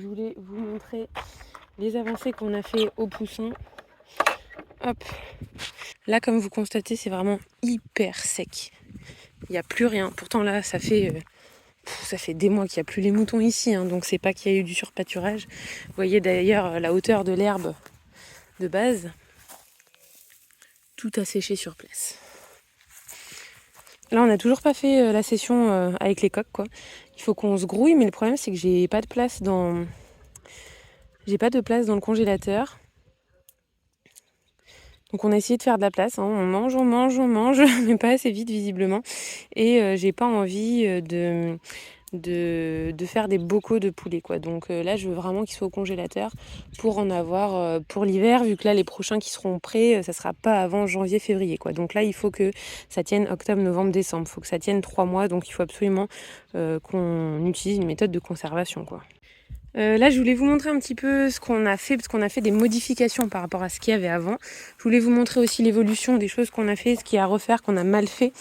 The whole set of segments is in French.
Je voulais vous montrer les avancées qu'on a fait au poussin. Hop. Là, comme vous constatez, c'est vraiment hyper sec. Il n'y a plus rien. Pourtant là, ça fait des mois qu'il n'y a plus les moutons ici, hein, donc c'est pas qu'il y a eu du surpâturage. Vous voyez d'ailleurs la hauteur de l'herbe de base. Tout a séché sur place. Là, on n'a toujours pas fait la session avec les coques, quoi. Il faut qu'on se grouille, mais le problème, c'est que j'ai pas de place dans le congélateur. Donc on a essayé de faire de la place, hein. On mange, mais pas assez vite visiblement. Et j'ai pas envie de faire des bocaux de poulet, quoi. Donc là, je veux vraiment qu'ils soient au congélateur pour en avoir pour l'hiver, vu que là, les prochains qui seront prêts, ça sera pas avant janvier-février, quoi. Donc là, il faut que ça tienne octobre, novembre, décembre. Il faut que ça tienne 3 mois, donc il faut absolument qu'on utilise une méthode de conservation, quoi. Là, je voulais vous montrer un petit peu ce qu'on a fait, parce qu'on a fait des modifications par rapport à ce qu'il y avait avant. Je voulais vous montrer aussi l'évolution des choses qu'on a fait, ce qu'il y a à refaire, qu'on a mal fait.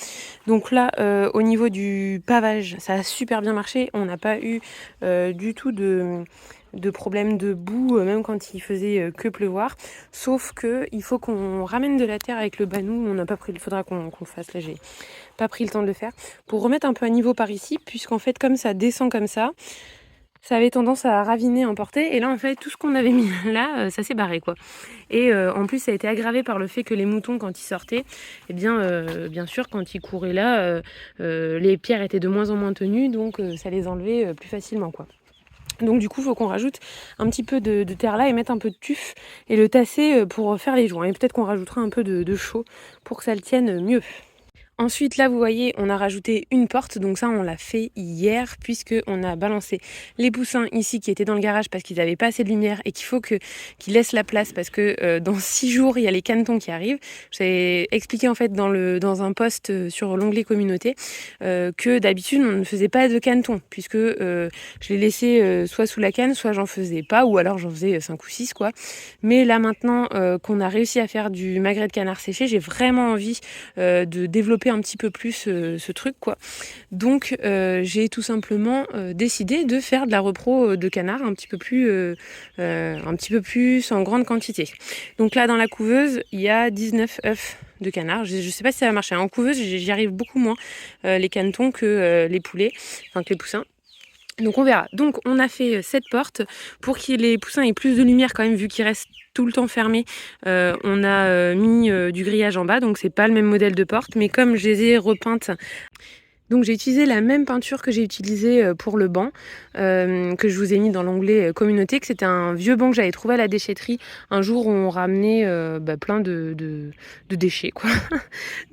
Donc là, au niveau du pavage, ça a super bien marché. On n'a pas eu du tout de problème de boue, même quand il faisait que pleuvoir. Sauf que il faut qu'on ramène de la terre avec le banou. On n'a pas pris, il faudra qu'on le fasse. Là, j'ai pas pris le temps de le faire. Pour remettre un peu à niveau par ici, puisqu'en fait, comme ça descend comme ça avait tendance à raviner, emporter. Et là, en fait, tout ce qu'on avait mis là, ça s'est barré, quoi. Et en plus, ça a été aggravé par le fait que les moutons, quand ils sortaient, eh bien sûr, quand ils couraient là, les pierres étaient de moins en moins tenues, donc ça les enlevait plus facilement, quoi. Donc du coup, il faut qu'on rajoute un petit peu de terre là et mettre un peu de tuf et le tasser pour faire les joints. Et peut-être qu'on rajoutera un peu de chaux pour que ça le tienne mieux. Ensuite, là, vous voyez, on a rajouté une porte. Donc ça, on l'a fait hier puisqu'on a balancé les poussins ici qui étaient dans le garage parce qu'ils n'avaient pas assez de lumière et qu'il faut qu'ils laissent la place parce que dans 6 jours, il y a les canetons qui arrivent. J'ai expliqué en fait dans un post sur l'onglet communauté que d'habitude, on ne faisait pas de canetons puisque je les laissais soit sous la canne, soit j'en faisais pas ou alors j'en faisais 5 ou 6, quoi. Mais là, maintenant qu'on a réussi à faire du magret de canard séché, j'ai vraiment envie de développer un petit peu plus ce truc, quoi. Donc j'ai tout simplement décidé de faire de la repro de canard un petit peu plus en grande quantité. Donc là, dans la couveuse, il y a 19 œufs de canard. Je sais pas si ça va marcher. En couveuse, j'y arrive beaucoup moins les canetons que les poulets, enfin que les poussins. Donc on verra. Donc on a fait cette porte pour que les poussins aient plus de lumière quand même, vu qu'ils restent tout le temps fermés. On a mis du grillage en bas, donc c'est pas le même modèle de porte, mais comme je les ai repeintes. Donc j'ai utilisé la même peinture que j'ai utilisée pour le banc, que je vous ai mis dans l'onglet communauté, que c'était un vieux banc que j'avais trouvé à la déchetterie un jour où on ramenait plein de déchets, quoi.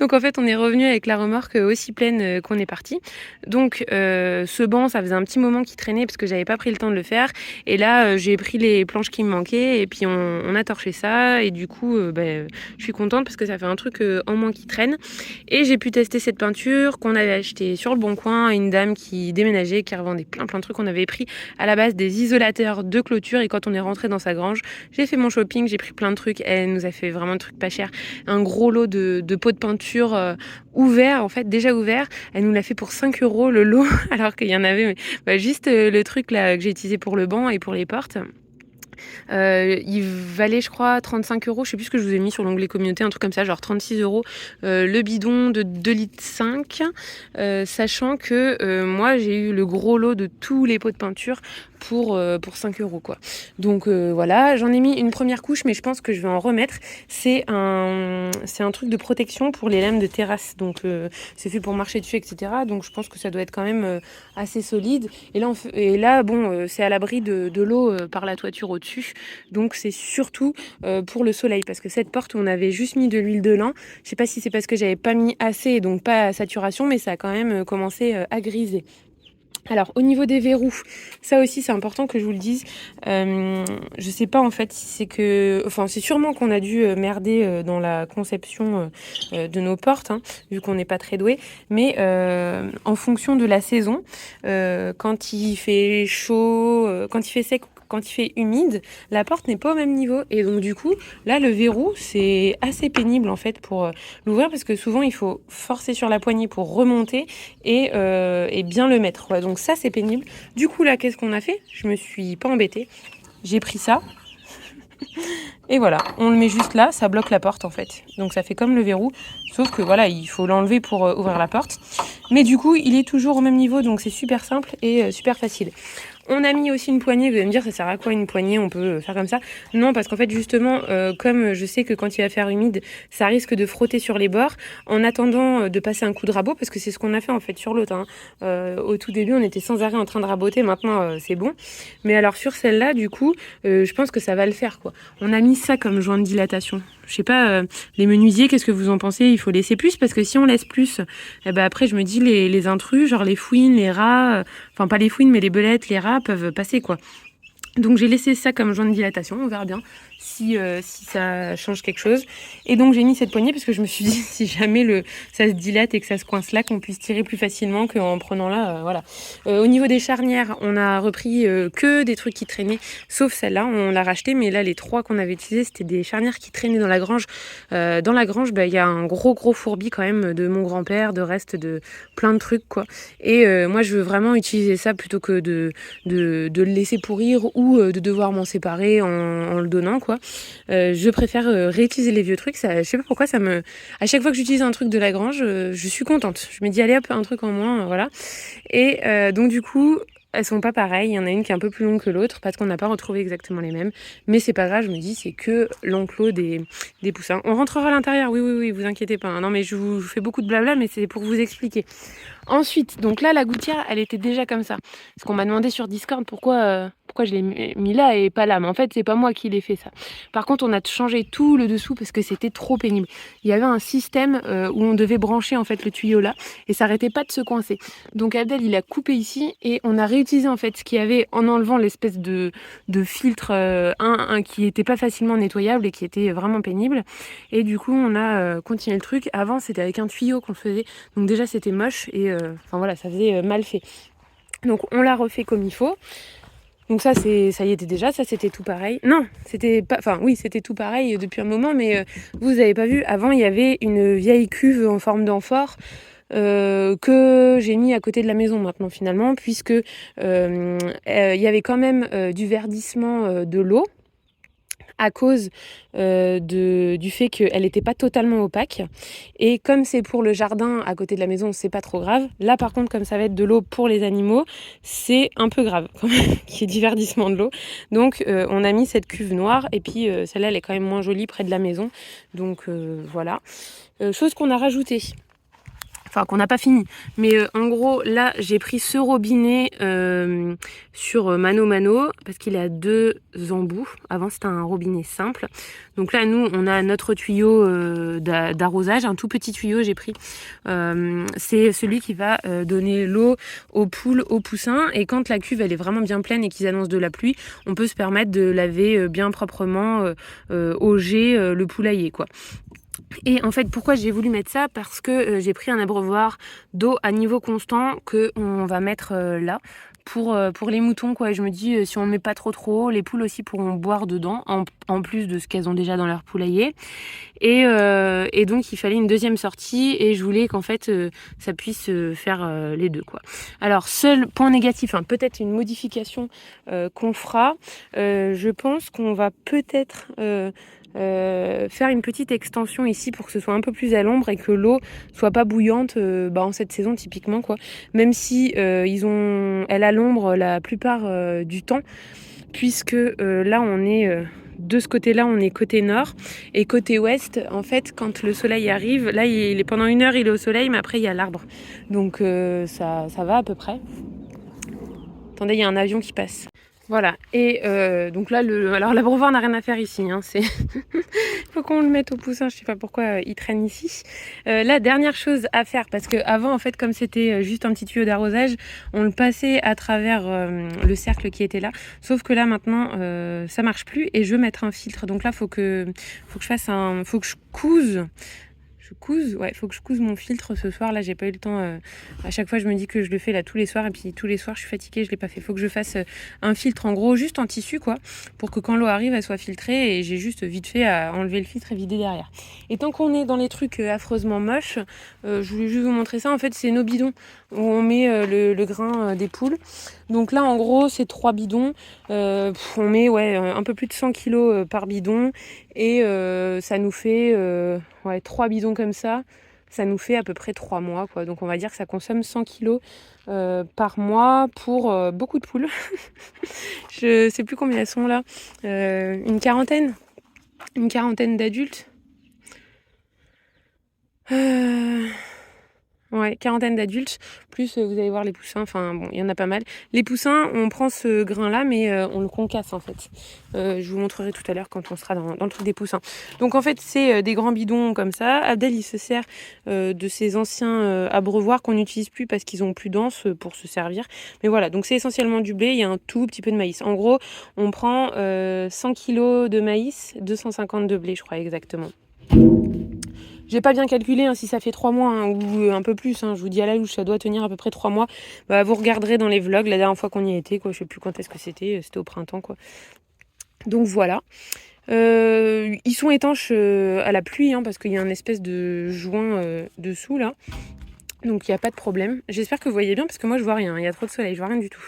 Donc en fait on est revenu avec la remorque aussi pleine qu'on est parti. Donc ce banc, ça faisait un petit moment qu'il traînait parce que j'avais pas pris le temps de le faire. Et là j'ai pris les planches qui me manquaient et puis on a torché ça. Et du coup je suis contente parce que ça fait un truc en moins qui traîne. Et j'ai pu tester cette peinture qu'on avait achetée sur le Bon Coin à une dame qui déménageait, qui revendait plein de trucs. On avait pris à la base des isolateurs de clôture et quand on est rentré dans sa grange, j'ai fait mon shopping, j'ai pris plein de trucs. Elle nous a fait vraiment un truc pas cher, un gros lot de pots de peinture ouverts, en fait déjà ouverts. Elle nous l'a fait pour 5 € le lot, alors qu'il y en avait juste le truc là que j'ai utilisé pour le banc et pour les portes. Il valait, je crois, 35 €. Je sais plus ce que je vous ai mis sur l'onglet communauté, un truc comme ça, genre 36 € le bidon de 2,5 litres. Sachant que moi, j'ai eu le gros lot de tous les pots de peinture pour 5 €, quoi. Donc voilà, j'en ai mis une première couche, mais je pense que je vais en remettre. C'est un truc de protection pour les lames de terrasse. Donc c'est fait pour marcher dessus, etc. Donc je pense que ça doit être quand même assez solide. Et là, bon, c'est à l'abri de l'eau par la toiture au-dessus. Donc c'est surtout pour le soleil, parce que cette porte, on avait juste mis de l'huile de lin. Je sais pas si c'est parce que j'avais pas mis assez, donc pas à saturation, mais ça a quand même commencé à griser. Alors au niveau des verrous, ça aussi c'est important que je vous le dise. Je sais pas en fait si c'est que, enfin c'est sûrement qu'on a dû merder dans la conception de nos portes, hein, vu qu'on n'est pas très doué. Mais en fonction de la saison, quand il fait chaud, quand il fait sec, quand il fait humide, la porte n'est pas au même niveau. Et donc du coup, là le verrou c'est assez pénible en fait pour l'ouvrir, parce que souvent il faut forcer sur la poignée pour remonter et bien le mettre. Ouais, donc Donc ça, c'est pénible. Du coup, là, qu'est-ce qu'on a fait? Je me suis pas embêtée. J'ai pris ça. Et voilà, on le met juste là, ça bloque la porte en fait. Donc ça fait comme le verrou, sauf que voilà, il faut l'enlever pour ouvrir la porte. Mais du coup, il est toujours au même niveau, donc c'est super simple et super facile. On a mis aussi une poignée, vous allez me dire ça sert à quoi une poignée, on peut faire comme ça. Non, parce qu'en fait justement, comme je sais que quand il va faire humide, ça risque de frotter sur les bords, en attendant de passer un coup de rabot, parce que c'est ce qu'on a fait en fait sur l'autre. Au tout début, on était sans arrêt en train de raboter, maintenant c'est bon. Mais alors sur celle-là, du coup, je pense que ça va le faire quoi. On a mis ça comme joint de dilatation. Je sais pas, les menuisiers, qu'est-ce que vous en pensez? Il faut laisser plus, parce que si on laisse plus, après je me dis les intrus, genre les fouines, les rats, enfin pas les fouines mais les belettes, les rats peuvent passer quoi. Donc j'ai laissé ça comme joint de dilatation, on verra bien si ça change quelque chose. Et donc j'ai mis cette poignée parce que je me suis dit si jamais ça se dilate et que ça se coince là, qu'on puisse tirer plus facilement qu'en prenant là, voilà. Au niveau des charnières, on a repris que des trucs qui traînaient, sauf celle-là, on l'a racheté, mais là les 3 qu'on avait utilisés, c'était des charnières qui traînaient dans la grange. Dans la grange, il y a un gros fourbi quand même de mon grand-père, de reste de plein de trucs quoi. Et moi je veux vraiment utiliser ça plutôt que de le laisser pourrir ou de devoir m'en séparer en le donnant quoi. Je préfère réutiliser les vieux trucs. Ça, je sais pas pourquoi à chaque fois que j'utilise un truc de la grange, je suis contente. Je me dis allez hop, un truc en moins, voilà. Et donc du coup, elles sont pas pareilles. Il y en a une qui est un peu plus longue que l'autre parce qu'on n'a pas retrouvé exactement les mêmes. Mais c'est pas grave, je me dis c'est que l'enclos des poussins. On rentrera à l'intérieur, oui, vous inquiétez pas. Non mais je vous fais beaucoup de blabla, mais c'est pour vous expliquer. Ensuite, donc là, la gouttière, elle était déjà comme ça. Parce qu'on m'a demandé sur Discord pourquoi je l'ai mis là et pas là. Mais en fait, c'est pas moi qui l'ai fait ça. Par contre, on a changé tout le dessous parce que c'était trop pénible. Il y avait un système où on devait brancher en fait le tuyau là et ça arrêtait pas de se coincer. Donc Abdel, il a coupé ici et on a réutilisé en fait ce qu'il y avait en enlevant l'espèce de filtre qui était pas facilement nettoyable et qui était vraiment pénible. Et du coup, on a continué le truc. Avant, c'était avec un tuyau qu'on faisait. Donc déjà, c'était moche et enfin voilà, ça faisait mal fait. Donc on l'a refait comme il faut. Donc ça y était déjà, ça c'était tout pareil. Non, c'était pas, enfin oui, c'était tout pareil depuis un moment, mais vous avez pas vu, avant il y avait une vieille cuve en forme d'amphore que j'ai mis à côté de la maison maintenant finalement, puisque il y avait quand même du verdissement de l'eau à cause du fait qu'elle n'était pas totalement opaque. Et comme c'est pour le jardin à côté de la maison, c'est pas trop grave. Là, par contre, comme ça va être de l'eau pour les animaux, c'est un peu grave quand même qu'il y ait du verdissement de l'eau. Donc, on a mis cette cuve noire. Et puis, celle-là, elle est quand même moins jolie près de la maison. Donc, voilà. Chose qu'on a rajoutée. Enfin, qu'on n'a pas fini. Mais en gros, là, j'ai pris ce robinet sur Mano Mano parce qu'il a 2 embouts. Avant, c'était un robinet simple. Donc là, nous, on a notre tuyau d'arrosage, un tout petit tuyau, j'ai pris. C'est celui qui va donner l'eau aux poules, aux poussins. Et quand la cuve, elle est vraiment bien pleine et qu'ils annoncent de la pluie, on peut se permettre de laver bien proprement au jet le poulailler, quoi. Et en fait, pourquoi j'ai voulu mettre ça? Parce que j'ai pris un abreuvoir d'eau à niveau constant que on va mettre là pour les moutons, quoi. Et je me dis, si on ne met pas trop haut, les poules aussi pourront boire dedans, en plus de ce qu'elles ont déjà dans leur poulailler. Et donc, il fallait une deuxième sortie et je voulais qu'en fait, ça puisse faire les deux, quoi. Alors, seul point négatif, peut-être une modification qu'on fera. Je pense qu'on va peut-être faire une petite extension ici pour que ce soit un peu plus à l'ombre et que l'eau soit pas bouillante en cette saison typiquement, quoi. Même si elle a l'ombre la plupart du temps, puisque là on est de ce côté-là, on est côté nord, et côté ouest, en fait, quand le soleil arrive, là il est pendant 1 heure il est au soleil, mais après il y a l'arbre, donc ça va à peu près. Attendez, il y a un avion qui passe. Voilà, et donc là, alors l'abreuvoir n'a rien à faire ici, c'est faut qu'on le mette au poussin, je sais pas pourquoi il traîne ici. La dernière chose à faire, parce que avant, en fait, comme c'était juste un petit tuyau d'arrosage, on le passait à travers le cercle qui était là, sauf que là maintenant ça marche plus et je veux mettre un filtre, donc là faut que je couse. je couse. Ouais, faut que je couse mon filtre ce soir. Là, j'ai pas eu le temps. À chaque fois, je me dis que je le fais là tous les soirs. Et puis tous les soirs, je suis fatiguée, je l'ai pas fait. Faut que je fasse un filtre en gros, juste en tissu, quoi. Pour que quand l'eau arrive, elle soit filtrée. Et j'ai juste vite fait à enlever le filtre et vider derrière. Et tant qu'on est dans les trucs affreusement moches, je voulais juste vous montrer ça. En fait, c'est nos bidons où on met le grain des poules. Donc là, en gros, c'est 3 bidons. On met un peu plus de 100 kilos par bidon. Et ça nous fait 3 bidons comme ça. Ça nous fait à peu près 3 mois, quoi. Donc on va dire que ça consomme 100 kilos par mois pour beaucoup de poules. Je sais plus combien elles sont là. Une quarantaine d'adultes. Ouais, quarantaine d'adultes, plus vous allez voir les poussins, enfin bon, il y en a pas mal. Les poussins, on prend ce grain-là, mais on le concasse en fait. Je vous montrerai tout à l'heure quand on sera dans le truc des poussins. Donc en fait, c'est des grands bidons comme ça. Abdel, il se sert de ces anciens abreuvoirs qu'on n'utilise plus parce qu'ils ont plus d'anse pour se servir. Mais voilà, donc c'est essentiellement du blé, il y a un tout petit peu de maïs. En gros, on prend 100 kilos de maïs, 250 de blé, je crois exactement. J'ai pas bien calculé si ça fait 3 mois ou un peu plus. Je vous dis à la louche, ça doit tenir à peu près 3 mois. Vous regarderez dans les vlogs la dernière fois qu'on y était. Je sais plus quand est-ce que c'était. C'était au printemps, quoi. Donc voilà. Ils sont étanches à la pluie parce qu'il y a un espèce de joint dessous là. Donc il n'y a pas de problème. J'espère que vous voyez bien parce que moi je vois rien. Il y a trop de soleil, je vois rien du tout.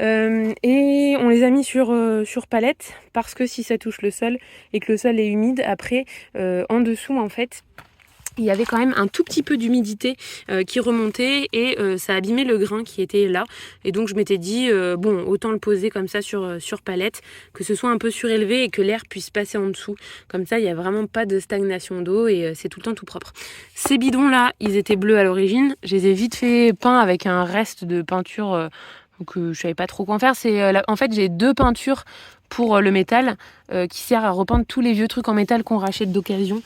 Et on les a mis sur palette parce que si ça touche le sol et que le sol est humide, après en dessous en fait il y avait quand même un tout petit peu d'humidité qui remontait et ça abîmait le grain qui était là. Et donc je m'étais dit bon, autant le poser comme ça sur palette, que ce soit un peu surélevé et que l'air puisse passer en dessous. Comme ça il n'y a vraiment pas de stagnation d'eau et c'est tout le temps tout propre. Ces bidons là, ils étaient bleus à l'origine. Je les ai vite fait peindre avec un reste de peinture que je savais pas trop quoi en faire. En fait j'ai 2 peintures pour le métal qui sert à repeindre tous les vieux trucs en métal qu'on rachète d'occasion.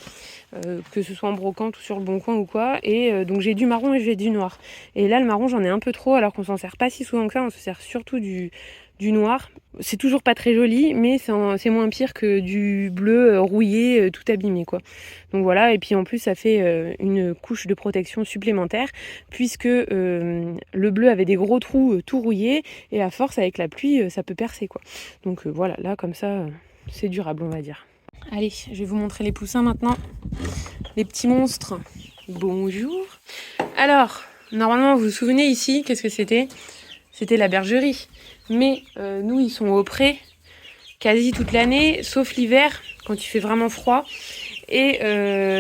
Que ce soit en brocante ou sur le bon coin ou quoi. Et donc j'ai du marron et j'ai du noir. Et là le marron j'en ai un peu trop alors qu'on s'en sert pas si souvent que ça, on se sert surtout du noir. C'est toujours pas très joli mais c'est moins pire que du bleu rouillé tout abîmé quoi. Donc voilà, et puis en plus ça fait une couche de protection supplémentaire puisque le bleu avait des gros trous tout rouillés et à force avec la pluie ça peut percer quoi. Donc voilà, là comme ça c'est durable on va dire. Allez, je vais vous montrer les poussins maintenant. Les petits monstres. Bonjour. Alors, normalement, vous vous souvenez ici, qu'est-ce que c'était ? C'était la bergerie. Mais nous, ils sont au pré quasi toute l'année, sauf l'hiver, quand il fait vraiment froid, et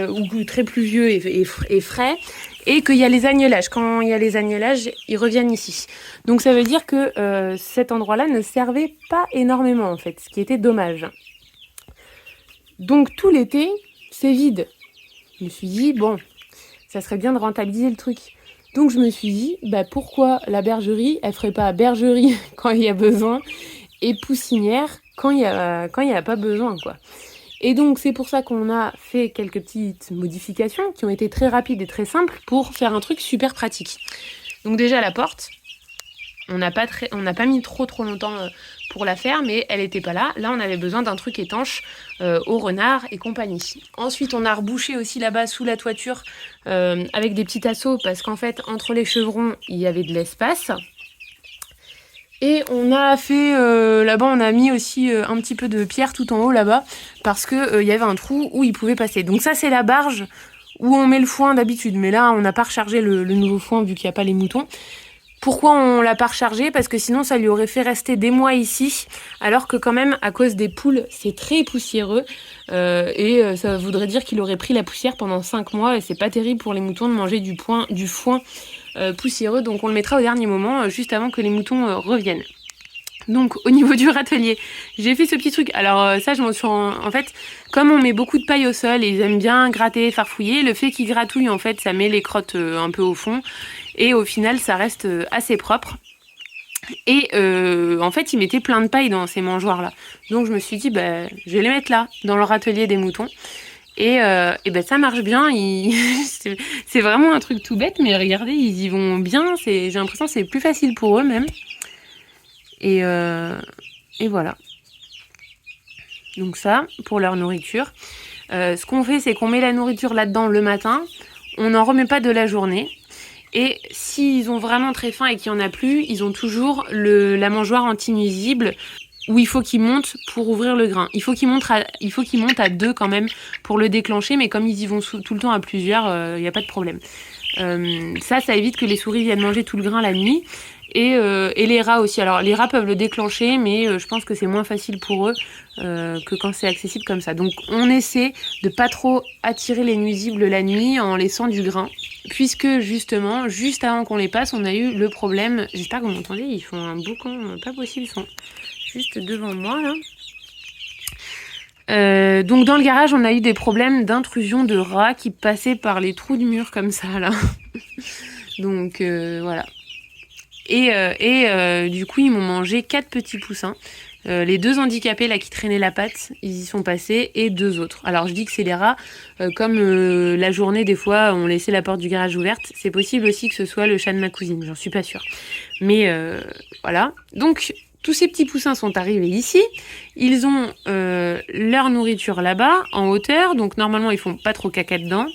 ou très pluvieux et frais, et qu'il y a les agnelages. Quand il y a les agnelages, ils reviennent ici. Donc ça veut dire que cet endroit-là ne servait pas énormément, en fait, ce qui était dommage. Donc tout l'été, c'est vide. Je me suis dit, bon, ça serait bien de rentabiliser le truc. Donc je me suis dit, pourquoi la bergerie, elle ferait pas bergerie quand il y a besoin et poussinière quand il y a pas besoin, quoi. Et donc c'est pour ça qu'on a fait quelques petites modifications qui ont été très rapides et très simples pour faire un truc super pratique. Donc déjà la porte, on n'a pas mis trop longtemps pour la faire, mais elle n'était pas là. Là, on avait besoin d'un truc étanche au renard et compagnie. Ensuite, on a rebouché aussi là-bas sous la toiture avec des petits tasseaux parce qu'en fait, entre les chevrons, il y avait de l'espace. Et on a fait là-bas, on a mis aussi un petit peu de pierre tout en haut là-bas parce que il y avait un trou où il pouvait passer. Donc ça, c'est la barge où on met le foin d'habitude. Mais là, on n'a pas rechargé le nouveau foin vu qu'il n'y a pas les moutons. Pourquoi on l'a pas rechargé ? Parce que sinon ça lui aurait fait rester des mois ici, alors que quand même à cause des poules c'est très poussiéreux et ça voudrait dire qu'il aurait pris la poussière pendant 5 mois et c'est pas terrible pour les moutons de manger du foin poussiéreux, donc on le mettra au dernier moment juste avant que les moutons reviennent. Donc au niveau du râtelier, j'ai fait ce petit truc. Alors ça je m'en suis en fait, comme on met beaucoup de paille au sol et ils aiment bien gratter, farfouiller, le fait qu'ils gratouillent en fait ça met les crottes un peu au fond. Et au final, ça reste assez propre. Et en fait, ils mettaient plein de paille dans ces mangeoires-là. Donc je me suis dit, je vais les mettre là, dans le râtelier des moutons. Et ça marche bien. C'est vraiment un truc tout bête, mais regardez, ils y vont bien. J'ai l'impression que c'est plus facile pour eux même. Et voilà. Donc ça, pour leur nourriture. Ce qu'on fait, c'est qu'on met la nourriture là-dedans le matin, on n'en remet pas de la journée. Et s'ils ont vraiment très faim et qu'il n'y en a plus, ils ont toujours la mangeoire anti-nuisible où il faut qu'ils montent pour ouvrir le grain. Il faut qu'ils montent à 2 quand même pour le déclencher, mais comme ils y vont tout le temps à plusieurs, il n'y a pas de problème. Ça évite que les souris viennent manger tout le grain la nuit. Et les rats aussi. Alors les rats peuvent le déclencher, mais je pense que c'est moins facile pour eux que quand c'est accessible comme ça. Donc on essaie de pas trop attirer les nuisibles la nuit en laissant du grain. Puisque justement, juste avant qu'on les passe, on a eu le problème. J'espère que vous m'entendez, ils font un boucan pas possible, ils sont juste devant moi là. Donc dans le garage, on a eu des problèmes d'intrusion de rats qui passaient par les trous du mur comme ça là. Donc voilà. Et du coup, ils m'ont mangé 4 petits poussins. Les 2 handicapés là qui traînaient la patte, ils y sont passés, et 2 autres. Alors je dis que c'est les rats, comme la journée des fois on laissait la porte du garage ouverte, c'est possible aussi que ce soit le chat de ma cousine, j'en suis pas sûre. Mais voilà. Donc tous ces petits poussins sont arrivés ici, ils ont leur nourriture là-bas, en hauteur, donc normalement ils font pas trop caca dedans.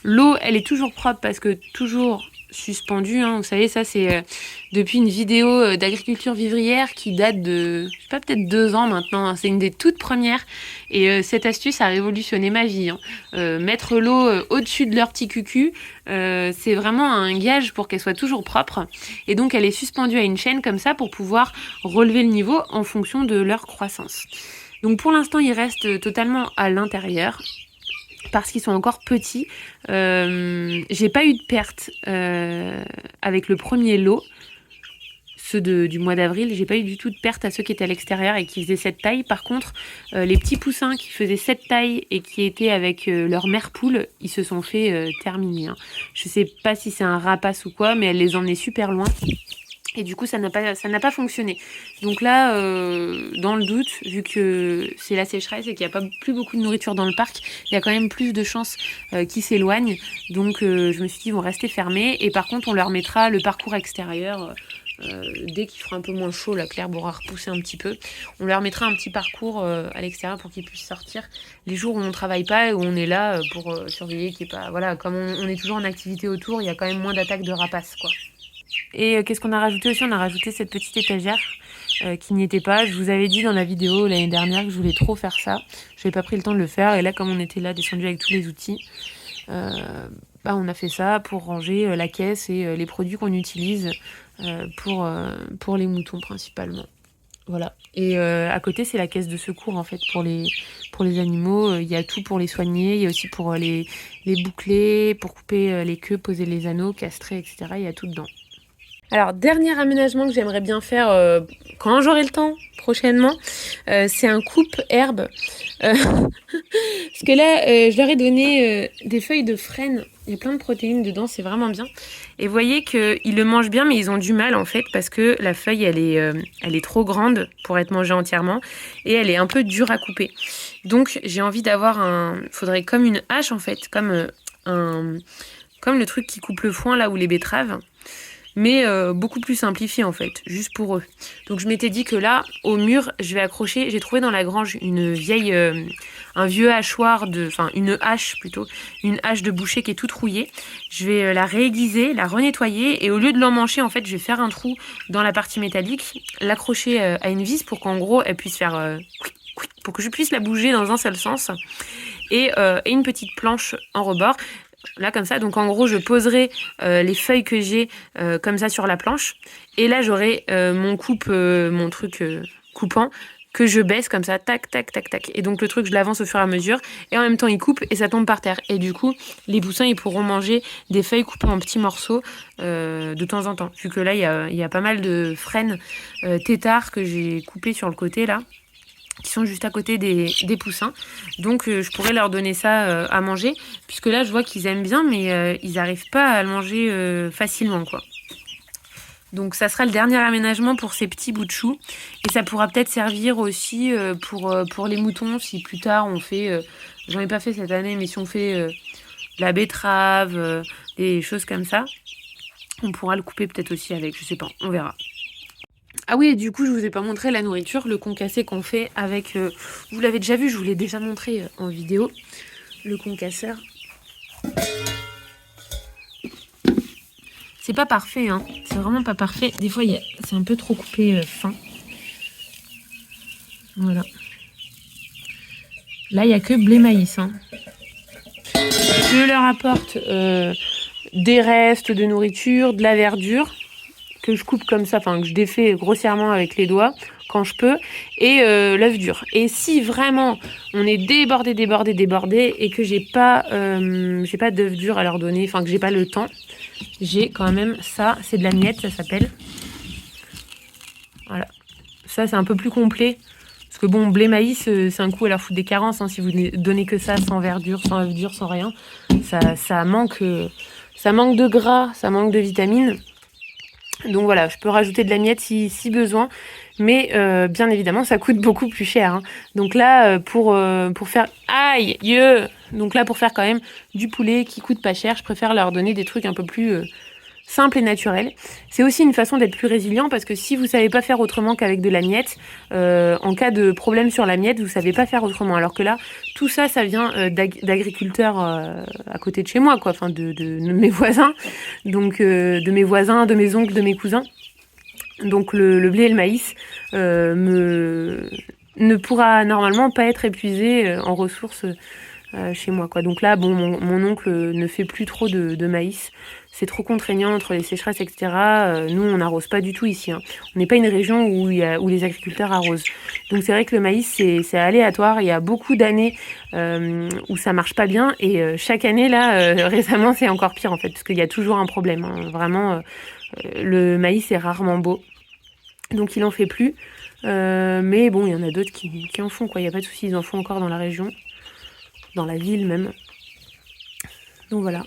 L'eau, elle est toujours propre parce que toujours suspendue, hein. Vous savez, ça c'est depuis une vidéo d'agriculture vivrière qui date de, je sais pas, peut-être 2 ans maintenant, hein. C'est une des toutes premières, et cette astuce a révolutionné ma vie, hein. Mettre l'eau au-dessus de leur petit cucu, c'est vraiment un gage pour qu'elle soit toujours propre, et donc elle est suspendue à une chaîne comme ça pour pouvoir relever le niveau en fonction de leur croissance. Donc pour l'instant, ils restent totalement à l'intérieur parce qu'ils sont encore petits. J'ai pas eu de perte avec le premier lot, ceux du mois d'avril. J'ai pas eu du tout de perte à ceux qui étaient à l'extérieur et qui faisaient cette taille. Par contre, les petits poussins qui faisaient cette taille et qui étaient avec leur mère poule, ils se sont fait terminer, hein. Je sais pas si c'est un rapace ou quoi, mais elle les emmenait super loin. Et du coup, ça n'a pas fonctionné. Donc là, dans le doute, vu que c'est la sécheresse et qu'il n'y a pas plus beaucoup de nourriture dans le parc, il y a quand même plus de chances qu'ils s'éloignent. Donc je me suis dit, ils vont rester fermés. Et par contre, on leur mettra le parcours extérieur. Dès qu'il fera un peu moins chaud, la l'herbe aura repoussé un petit peu. On leur mettra un petit parcours à l'extérieur pour qu'ils puissent sortir les jours où on ne travaille pas et où on est là pour surveiller qu'il n'y ait pas... Voilà, comme on est toujours en activité autour, il y a quand même moins d'attaques de rapaces, quoi. Et qu'est-ce qu'on a rajouté aussi? On a rajouté cette petite étagère qui n'y était pas. Je vous avais dit dans la vidéo l'année dernière que je voulais trop faire ça. Je n'avais pas pris le temps de le faire. Et là, comme on était là, descendu avec tous les outils, on a fait ça pour ranger la caisse et les produits qu'on utilise pour les moutons principalement. Voilà. Et à côté, c'est la caisse de secours en fait pour les animaux. Il y a tout pour les soigner. Il y a aussi pour les boucler, pour couper les queues, poser les anneaux, castrer, etc. Il y a tout dedans. Alors, dernier aménagement que j'aimerais bien faire quand j'aurai le temps, prochainement, c'est un coupe-herbe. Parce que là, je leur ai donné des feuilles de frêne. Il y a plein de protéines dedans, c'est vraiment bien. Et vous voyez qu'ils le mangent bien, mais ils ont du mal en fait, parce que la feuille, elle est trop grande pour être mangée entièrement, et elle est un peu dure à couper. Donc, j'ai envie d'avoir faudrait comme une hache en fait, comme le truc qui coupe le foin là, ou les betteraves. Mais beaucoup plus simplifié en fait, juste pour eux. Donc je m'étais dit que là, au mur, je vais accrocher, j'ai trouvé dans la grange un vieux hachoir, une hache de boucher qui est toute rouillée. Je vais la réaiguiser, la renettoyer, et au lieu de l'emmancher, en fait, je vais faire un trou dans la partie métallique, l'accrocher à une vis pour qu'en gros, elle puisse faire... pour que je puisse la bouger dans un seul sens, et une petite planche en rebord. Là comme ça, donc en gros je poserai les feuilles que j'ai comme ça sur la planche, et là j'aurai mon truc coupant que je baisse comme ça, tac tac tac tac, et donc le truc je l'avance au fur et à mesure, et en même temps il coupe et ça tombe par terre, et du coup les poussins ils pourront manger des feuilles coupées en petits morceaux de temps en temps, vu que là il y a pas mal de frênes têtards que j'ai coupés sur le côté là, qui sont juste à côté des poussins. Donc je pourrais leur donner ça à manger, puisque là je vois qu'ils aiment bien, mais ils n'arrivent pas à le manger facilement, quoi. Donc ça sera le dernier aménagement pour ces petits bouts de choux, et ça pourra peut-être servir aussi pour les moutons, si plus tard on fait, j'en ai pas fait cette année, mais si on fait de la betterave, des choses comme ça, on pourra le couper peut-être aussi avec, je sais pas, on verra. Ah oui, et du coup, je vous ai pas montré la nourriture, le concassé qu'on fait avec... vous l'avez déjà vu, je vous l'ai déjà montré en vidéo. le concasseur. C'est pas parfait, hein. C'est vraiment pas parfait. Des fois, c'est un peu trop coupé fin. Voilà. Là, il n'y a que blé maïs. Hein. Je leur apporte des restes de nourriture, de la verdure, que je coupe comme ça, enfin que je défais grossièrement avec les doigts quand je peux, et l'œuf dur. Et si vraiment on est débordé et que j'ai pas d'œuf dur à leur donner, enfin que j'ai pas le temps, j'ai quand même ça, c'est de la miette, ça s'appelle. Voilà. Ça, c'est un peu plus complet. Parce que bon, blé maïs, c'est un coup à leur foutre des carences. Hein, si vous ne donnez que ça, sans verdure, sans œuf dur, sans rien, ça manque de gras, ça manque de vitamines. Donc voilà, je peux rajouter de la miette si besoin. Mais bien évidemment, ça coûte beaucoup plus cher. Hein. Donc là, pour faire... Aïe, donc là, pour faire quand même du poulet qui coûte pas cher, je préfère leur donner des trucs un peu plus simples et naturels. C'est aussi une façon d'être plus résilient parce que si vous savez pas faire autrement qu'avec de la miette, en cas de problème sur la miette, vous savez pas faire autrement. Alors que là, tout ça, ça vient d'agriculteurs à côté de chez moi, quoi. Enfin, de mes voisins. Donc, de mes voisins, de mes oncles, de mes cousins. Donc le blé et le maïs ne pourra normalement pas être épuisé en ressources chez moi, quoi. Donc là, bon, mon oncle ne fait plus trop de maïs. C'est trop contraignant entre les sécheresses, etc. Nous, on n'arrose pas du tout ici. Hein. On n'est pas une région où les agriculteurs arrosent. Donc c'est vrai que le maïs, c'est aléatoire. Il y a beaucoup d'années où ça marche pas bien. Et chaque année, là, récemment, c'est encore pire, en fait. Parce qu'il y a toujours un problème. Hein. Vraiment, le maïs est rarement beau. Donc il en fait plus. Mais bon, il y en a d'autres qui en font, quoi. Il n'y a pas de souci, ils en font encore dans la région. Dans la ville même. Donc voilà.